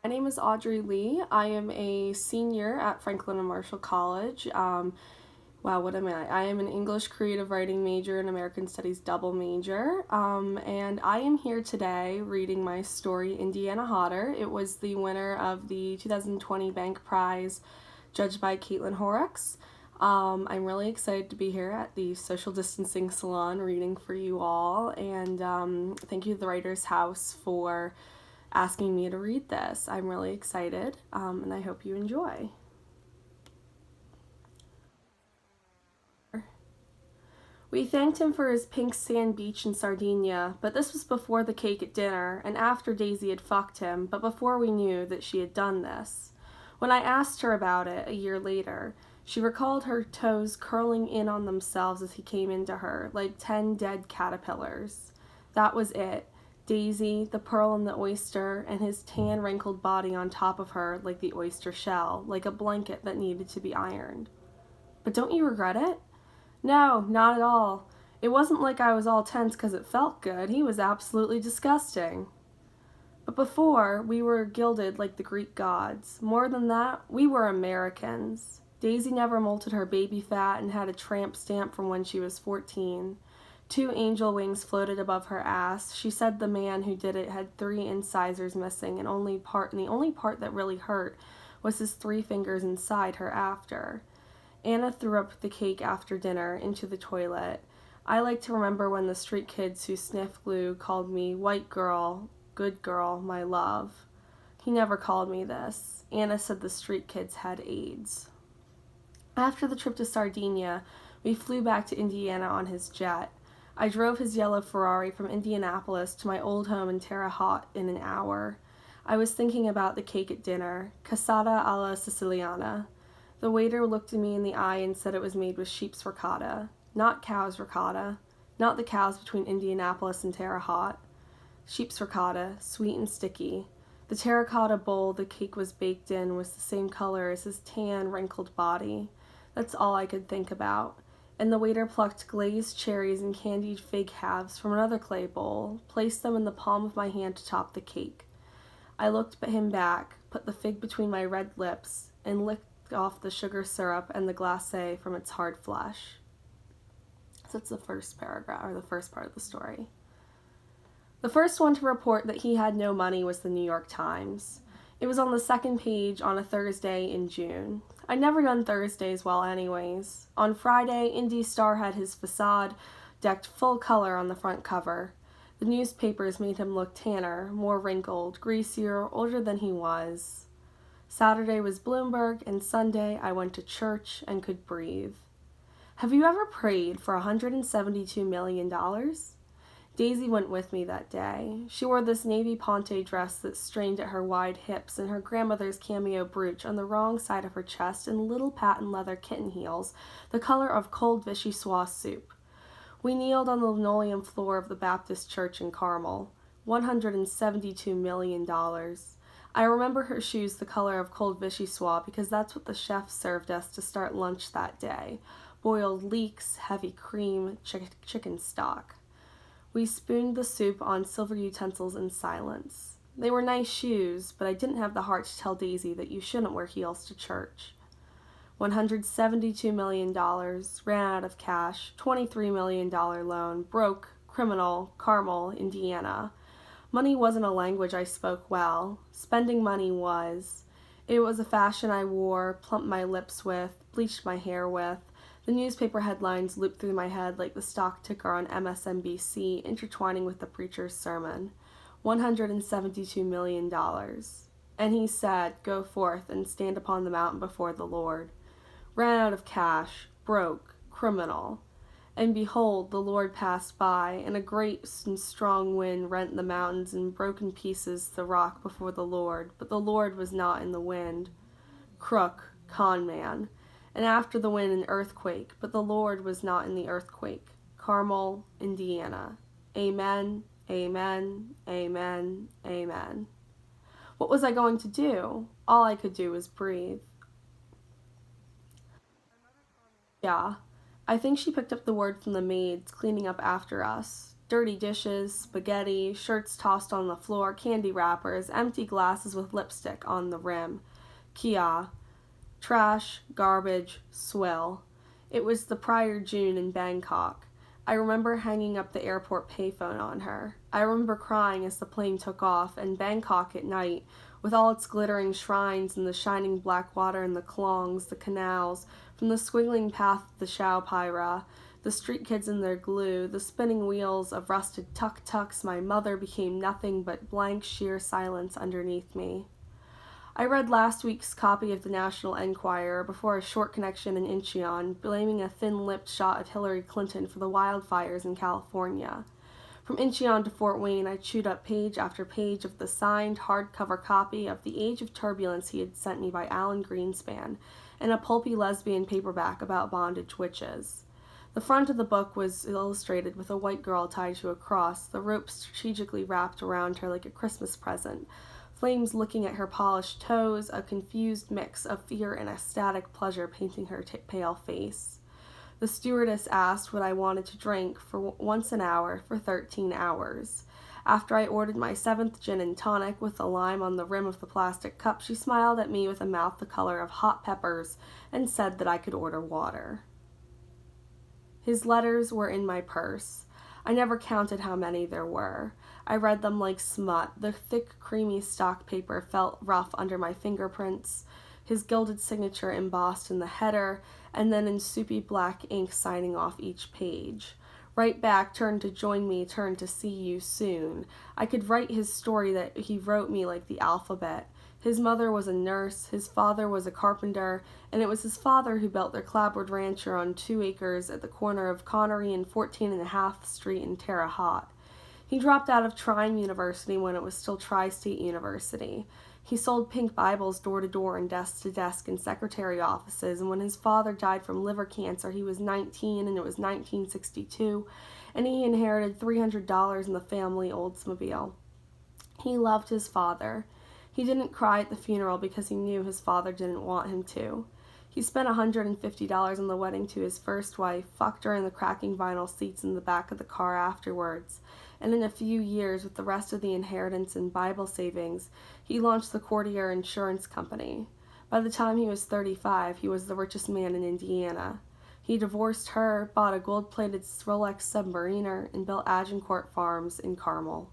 name is Audrey Lee. I am a senior at Franklin and Marshall College. Wow, what am I? I am an English creative writing major and American Studies double major. And I am here today reading my story, Indiana Hotter. It was the winner of the 2020 Bank Prize, judged by Caitlin Horrocks. I'm really excited to be here at the social distancing salon reading for you all, and thank you to the Writers House for asking me to read this. I'm really excited, and I hope you enjoy. We thanked him for his pink sand beach in Sardinia, but this was before the cake at dinner and after Daisy had fucked him, but before we knew that she had done this. When I asked her about it a year later, she recalled her toes curling in on themselves as he came into her, like 10 dead caterpillars. That was it. Daisy, the pearl and the oyster, and his tan, wrinkled body on top of her like the oyster shell, like a blanket that needed to be ironed. But don't you regret it? No, not at all. It wasn't like I was all tense because it felt good. He was absolutely disgusting. But before, we were gilded like the Greek gods. More than that, we were Americans. Daisy never molted her baby fat and had a tramp stamp from when she was 14. 2 angel wings floated above her ass. She said the man who did it had 3 incisors missing, and the only part that really hurt was his 3 fingers inside her after. Anna threw up the cake after dinner into the toilet. I like to remember when the street kids who sniffed glue called me white girl, good girl, my love. He never called me this. Anna said the street kids had AIDS. After the trip to Sardinia, we flew back to Indiana on his jet. I drove his yellow Ferrari from Indianapolis to my old home in Terre Haute in an hour. I was thinking about the cake at dinner, cassata alla siciliana. The waiter looked at me in the eye and said it was made with sheep's ricotta, not cow's ricotta, not the cows between Indianapolis and Terre Haute. Sheep's ricotta, sweet and sticky. The terracotta bowl the cake was baked in was the same color as his tan, wrinkled body. That's all I could think about. And the waiter plucked glazed cherries and candied fig halves from another clay bowl, placed them in the palm of my hand to top the cake. I looked at him back, put the fig between my red lips, and licked off the sugar syrup and the glacé from its hard flesh. So that's the first paragraph, or the first part of the story. The first one to report that he had no money was the New York Times. It was on the second page on a Thursday in June. I'd never done Thursdays well anyways. On Friday, Indy Star had his facade decked full color on the front cover. The newspapers made him look tanner, more wrinkled, greasier, older than he was. Saturday was Bloomberg, and Sunday I went to church and could breathe. Have you ever prayed for $172 million? Daisy went with me that day. She wore this navy ponte dress that strained at her wide hips and her grandmother's cameo brooch on the wrong side of her chest and little patent leather kitten heels, the color of cold vichyssoise soup. We kneeled on the linoleum floor of the Baptist church in Carmel. $172 million. I remember her shoes the color of cold vichyssoise because that's what the chef served us to start lunch that day. Boiled leeks, heavy cream, chicken stock. We spooned the soup on silver utensils in silence. They were nice shoes, but I didn't have the heart to tell Daisy that you shouldn't wear heels to church. $172 million, ran out of cash, $23 million loan, broke, criminal, Carmel, Indiana. Money wasn't a language I spoke well. Spending money was. It was a fashion I wore, plumped my lips with, bleached my hair with. The newspaper headlines looped through my head like the stock ticker on MSNBC, intertwining with the preacher's sermon. $172 million. And he said, "Go forth and stand upon the mountain before the Lord." Ran out of cash, broke, criminal. And behold, the Lord passed by, and a great and strong wind rent the mountains and broke in pieces the rock before the Lord. But the Lord was not in the wind. Crook, con man. And after the wind an earthquake, but the Lord was not in the earthquake. Carmel, Indiana. Amen, amen, amen, amen. What was I going to do? All I could do was breathe. Yeah, I think she picked up the word from the maids cleaning up after us. Dirty dishes, spaghetti, shirts tossed on the floor, candy wrappers, empty glasses with lipstick on the rim. Kia. Trash, garbage, swill. It was the prior June in Bangkok. I remember hanging up the airport payphone on her. I remember crying as the plane took off, and Bangkok at night, with all its glittering shrines and the shining black water in the klongs, the canals, from the squiggling path of the Chao Phaira, the street kids in their glue, the spinning wheels of rusted tuk-tuks, my mother became nothing but blank, sheer silence underneath me. I read last week's copy of the National Enquirer before a short connection in Incheon, blaming a thin-lipped shot at Hillary Clinton for the wildfires in California. From Incheon to Fort Wayne, I chewed up page after page of the signed hardcover copy of The Age of Turbulence he had sent me by Alan Greenspan, and a pulpy lesbian paperback about bondage witches. The front of the book was illustrated with a white girl tied to a cross, the rope strategically wrapped around her like a Christmas present, flames licking at her polished toes, a confused mix of fear and ecstatic pleasure painting her pale face. The stewardess asked what I wanted to drink for once an hour for 13 hours. After I ordered my 7th gin and tonic with a lime on the rim of the plastic cup, she smiled at me with a mouth the color of hot peppers and said that I could order water. His letters were in my purse. I never counted how many there were. I read them like smut. The thick, creamy stock paper felt rough under my fingerprints, his gilded signature embossed in the header, and then in soupy black ink signing off each page. Right back, turned to join me, turned to see you soon. I could write his story that he wrote me like the alphabet. His mother was a nurse, his father was a carpenter, and it was his father who built their clapboard rancher on 2 acres at the corner of Connery and 14.5th Street in Terre Haute. He dropped out of Trine University when it was still Tri-State University. He sold pink Bibles door to door and desk to desk in secretary offices, and when his father died from liver cancer, he was 19 and it was 1962, and he inherited $300 in the family Oldsmobile. He loved his father. He didn't cry at the funeral because he knew his father didn't want him to. He spent $150 on the wedding to his first wife, fucked her in the cracking vinyl seats in the back of the car afterwards, and in a few years, with the rest of the inheritance and Bible savings, he launched the Courtier Insurance Company. By the time he was 35, he was the richest man in Indiana. He divorced her, bought a gold-plated Rolex Submariner, and built Agincourt Farms in Carmel.